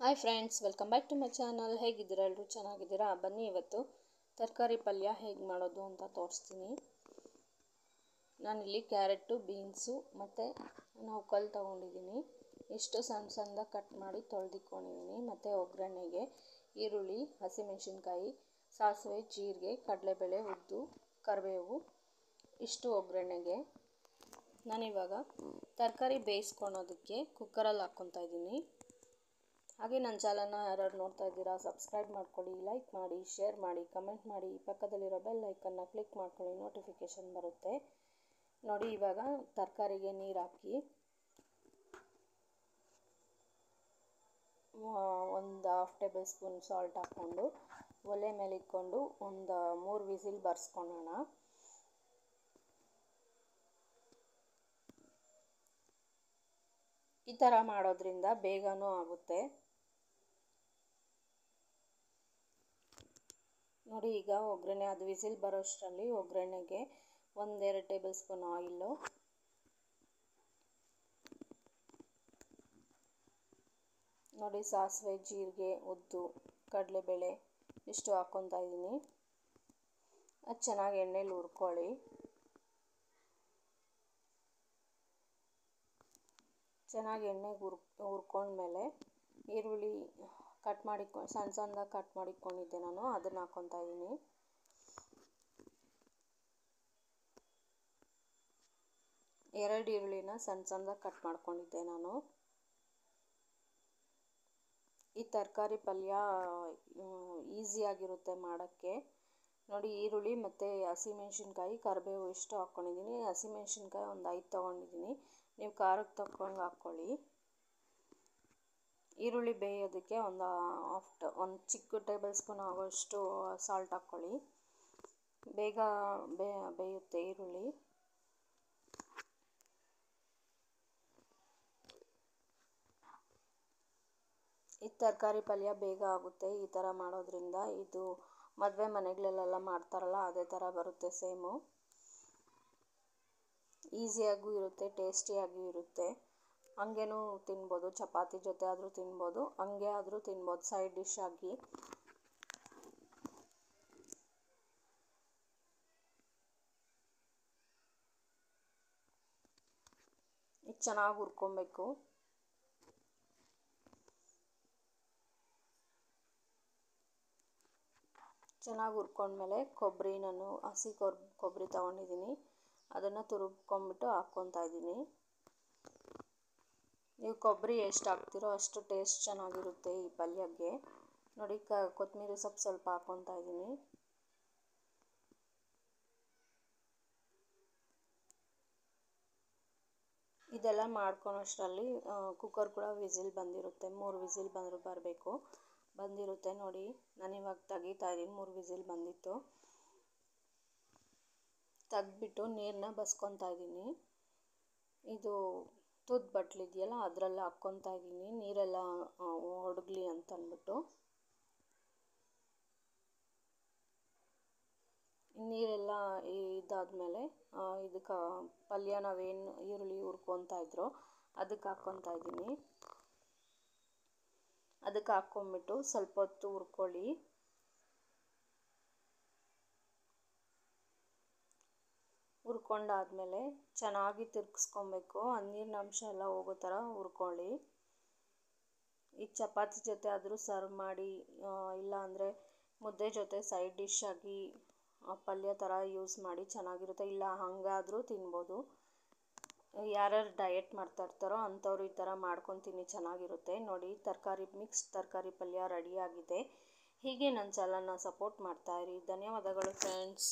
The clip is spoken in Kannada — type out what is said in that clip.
Hi friends, welcome back to my channel. ಹೇಗಿದ್ದೀರಾ? ಎಲ್ಲರೂ ಚೆನ್ನಾಗಿದ್ದೀರಾ? ಬನ್ನಿ ಇವತ್ತು ತರಕಾರಿ ಪಲ್ಯ ಹೇಗೆ ಮಾಡೋದು ಅಂತ ತೋರಿಸ್ತೀನಿ. ನಾನಿಲ್ಲಿ ಕ್ಯಾರೆಟು, ಬೀನ್ಸು ಮತ್ತು ನೌಕಲ್ ತೊಗೊಂಡಿದ್ದೀನಿ. ಇಷ್ಟು ಸಣ್ಣ ಸಣ್ಣದಾಗಿ ಕಟ್ ಮಾಡಿ ತೊಳೆದಿಟ್ಕೊಂಡಿದ್ದೀನಿ. ಮತ್ತು ಒಗ್ಗರಣೆಗೆ ಈರುಳ್ಳಿ, ಹಸಿಮೆಣಸಿನ್ಕಾಯಿ, ಸಾಸಿವೆ, ಜೀರಿಗೆ, ಕಡಲೆಬೇಳೆ, ಉದ್ದು, ಕರಿಬೇವು ಇಷ್ಟು ಒಗ್ಗರಣೆಗೆ. ನಾನಿವಾಗ ತರಕಾರಿ ಬೇಯಿಸ್ಕೊಳೋದಕ್ಕೆ ಕುಕ್ಕರಲ್ಲಿ ಹಾಕ್ಕೊತಾ ಇದ್ದೀನಿ. ಹಾಗೆ ನನ್ನ ಚಾನಲ್ನ ಯಾರು ನೋಡ್ತಾ ಇದ್ದೀರಾ ಸಬ್ಸ್ಕ್ರೈಬ್ ಮಾಡ್ಕೊಳ್ಳಿ, ಲೈಕ್ ಮಾಡಿ, ಶೇರ್ ಮಾಡಿ, ಕಮೆಂಟ್ ಮಾಡಿ, ಪಕ್ಕದಲ್ಲಿರೋ ಬೆಲ್ ಐಕನ್ನ ಕ್ಲಿಕ್ ಮಾಡ್ಕೊಳ್ಳಿ, ನೋಟಿಫಿಕೇಷನ್ ಬರುತ್ತೆ. ನೋಡಿ, ಇವಾಗ ತರಕಾರಿಗೆ ನೀರು ಹಾಕಿ ಒಂದು ½ ಟೇಬಲ್ ಸ್ಪೂನ್ ಸಾಲ್ಟ್ ಹಾಕ್ಕೊಂಡು ಒಲೆ ಮೇಲೆ ಇಟ್ಕೊಂಡು ಒಂದು 3 ವಿಸಿಲ್ ಬರ್ಸ್ಕೊಳ್ಳೋಣ. ಈ ಥರ ಮಾಡೋದ್ರಿಂದ ಬೇಗನೂ ಆಗುತ್ತೆ. ನೋಡಿ, ಈಗ ಒಗ್ಗರಣೆ ಅದು ವಿಸಿಲ್ ಬರೋಷ್ಟರಲ್ಲಿ ಒಗ್ಗರಣೆಗೆ 1-2 ಟೇಬಲ್ ಸ್ಪೂನ್ ಆಯಿಲು, ನೋಡಿ ಸಾಸಿವೆ, ಜೀರಿಗೆ, ಉದ್ದು, ಕಡಲೆಬೇಳೆ ಇಷ್ಟು ಹಾಕ್ಕೊತಾ ಇದ್ದೀನಿ. ಅದು ಚೆನ್ನಾಗಿ ಎಣ್ಣೆಲಿ ಹುರ್ಕೊಳ್ಳಿ. ಚೆನ್ನಾಗಿ ಎಣ್ಣೆಗೆ ಹುರ್ಕೊಂಡ್ಮೇಲೆ ಈರುಳ್ಳಿ ಸಣ್ಣ ಸಣ್ಣದಾಗಿ ಕಟ್ ಮಾಡಿಟ್ಕೊಂಡಿದ್ದೆ ನಾನು, ಅದನ್ನು ಹಾಕ್ಕೊತಾ ಇದ್ದೀನಿ. ಎರಡು ಈರುಳ್ಳಿನ ಸಣ್ಣ ಸಣ್ಣದಾಗಿ ಕಟ್ ಮಾಡ್ಕೊಂಡಿದ್ದೆ ನಾನು. ಈ ತರಕಾರಿ ಪಲ್ಯ ಈಸಿಯಾಗಿರುತ್ತೆ ಮಾಡೋಕ್ಕೆ. ನೋಡಿ, ಈರುಳ್ಳಿ ಮತ್ತು ಹಸಿಮೆಣ್ಸಿನ್ಕಾಯಿ, ಕರಿಬೇವು ಇಷ್ಟು ಹಾಕ್ಕೊಂಡಿದ್ದೀನಿ. ಹಸಿಮೆಣ್ಸಿನ್ಕಾಯಿ ಒಂದು 5 ತೊಗೊಂಡಿದ್ದೀನಿ. ನೀವು ಖಾರಕ್ಕೆ ತಕ್ಕಂಗೆ ಹಾಕ್ಕೊಳ್ಳಿ. ಈರುಳ್ಳಿ ಬೇಯೋದಕ್ಕೆ ಒಂದು ಚಿಕ್ಕ ಟೇಬಲ್ ಸ್ಪೂನ್ ಆಗೋಷ್ಟು ಸಾಲ್ಟ್ ಹಾಕ್ಕೊಳ್ಳಿ. ಬೇಗ ಬೇಯುತ್ತೆ ಈರುಳ್ಳಿ. ಈ ತರಕಾರಿ ಪಲ್ಯ ಬೇಗ ಆಗುತ್ತೆ ಈ ಥರ ಮಾಡೋದ್ರಿಂದ. ಇದು ಮದುವೆ ಮನೆಗಳಲ್ಲೆಲ್ಲ ಮಾಡ್ತಾರಲ್ಲ ಅದೇ ಥರ ಬರುತ್ತೆ ಸೇಮು. ಈಸಿಯಾಗೂ ಇರುತ್ತೆ, ಟೇಸ್ಟಿಯಾಗೂ ಇರುತ್ತೆ. ಹಂಗೇನೂ ತಿನ್ಬೋದು, ಚಪಾತಿ ಜೊತೆ ಆದರೂ ತಿನ್ಬೋದು, ಹಂಗೆ ಆದರೂ ತಿನ್ಬೋದು ಸೈಡ್ ಡಿಶ್ ಆಗಿ. ಇದು ಚೆನ್ನಾಗಿ ಹುರ್ಕೊಬೇಕು. ಚೆನ್ನಾಗಿ ಹುರ್ಕೊಂಡ್ಮೇಲೆ ನಾನು ಹಸಿ ಕೊಬ್ಬರಿ ತೊಗೊಂಡಿದ್ದೀನಿ. ಅದನ್ನು ತುರುಬ್ಕೊಂಬಿಟ್ಟು ಹಾಕ್ಕೊತಾ ಇದ್ದೀನಿ. ನೀವು ಕೊಬ್ಬರಿ ಎಷ್ಟು ಹಾಕ್ತಿರೋ ಅಷ್ಟು ಟೇಸ್ಟ್ ಚೆನ್ನಾಗಿರುತ್ತೆ ಈ ಪಲ್ಯಕ್ಕೆ. ನೋಡಿ, ಕೊತ್ತಂಬರಿ ಸೊಪ್ಪು ಸ್ವಲ್ಪ ಹಾಕ್ಕೊತಾ ಇದ್ದೀನಿ. ಇದೆಲ್ಲ ಮಾಡ್ಕೊಳೋಷ್ಟರಲ್ಲಿ ಕುಕ್ಕರ್ ಕೂಡ ವಿಸಿಲ್ ಬಂದಿರುತ್ತೆ. 3 ವಿಸಿಲ್ ಬಂದಿರುತ್ತೆ. ನೋಡಿ, ನಾನಿವಾಗ ತೆಗಿತಾ ಇದ್ದೀನಿ. 3 ವಿಸಿಲ್ ಬಂದಿತ್ತು. ತೆಗ್ದುಬಿಟ್ಟು ನೀರನ್ನ ಬಸ್ಕೊತಾ ಇದ್ದೀನಿ. ಇದು ತೂತ್ ಬಟ್ಲಿದೆಯಲ್ಲ ಅದರಲ್ಲಿ ಹಾಕ್ಕೊತಾ ಇದ್ದೀನಿ, ನೀರೆಲ್ಲ ಒಡಗಲಿ ಅಂತ ಅಂದ್ಬಿಟ್ಟು. ನೀರೆಲ್ಲ ಇದಾದಮೇಲೆ ಇದಕ್ಕೆ ಪಲ್ಯ ನಾವೇನು ಈರುಳ್ಳಿ ಹುರ್ಕೊತಾ ಇದ್ರೋ ಅದಕ್ಕೆ ಹಾಕ್ಕೊತಾ ಇದ್ದೀನಿ. ಅದಕ್ಕೆ ಹಾಕ್ಕೊಂಬಿಟ್ಟು ಸ್ವಲ್ಪ ಹೊತ್ತು ಹುರ್ಕೊಳ್ಳಿ. ಹುರ್ಕೊಂಡಾದ್ಮೇಲೆ ಚೆನ್ನಾಗಿ ತಿರ್ಗಿಸ್ಕೊಬೇಕು. ನೀರಿನ ಅಂಶ ಎಲ್ಲ ಹೋಗೋ ಥರ ಹುರ್ಕೊಳ್ಳಿ. ಈ ಚಪಾತಿ ಜೊತೆ ಆದರೂ ಸರ್ವ್ ಮಾಡಿ, ಇಲ್ಲಾಂದರೆ ಮುದ್ದೆ ಜೊತೆ ಸೈಡ್ ಡಿಶ್ ಆಗಿ ಪಲ್ಯ ಥರ ಯೂಸ್ ಮಾಡಿ, ಚೆನ್ನಾಗಿರುತ್ತೆ. ಇಲ್ಲ ಹಾಗಾದರೂ ತಿನ್ಬೋದು. ಯಾರ್ಯಾರು ಡಯಟ್ ಮಾಡ್ತಾ ಇರ್ತಾರೋ ಅಂಥವ್ರು ಈ ಥರ ಮಾಡ್ಕೊಂಡು ತಿನ್ನಿ, ಚೆನ್ನಾಗಿರುತ್ತೆ. ನೋಡಿ, ಮಿಕ್ಸ್ ತರಕಾರಿ ಪಲ್ಯ ರೆಡಿಯಾಗಿದೆ. ಹೀಗೆ ನನ್ನ ಚಾನಲ್ನ ಸಪೋರ್ಟ್ ಮಾಡ್ತಾಯಿರಿ. ಧನ್ಯವಾದಗಳು ಫ್ರೆಂಡ್ಸ್.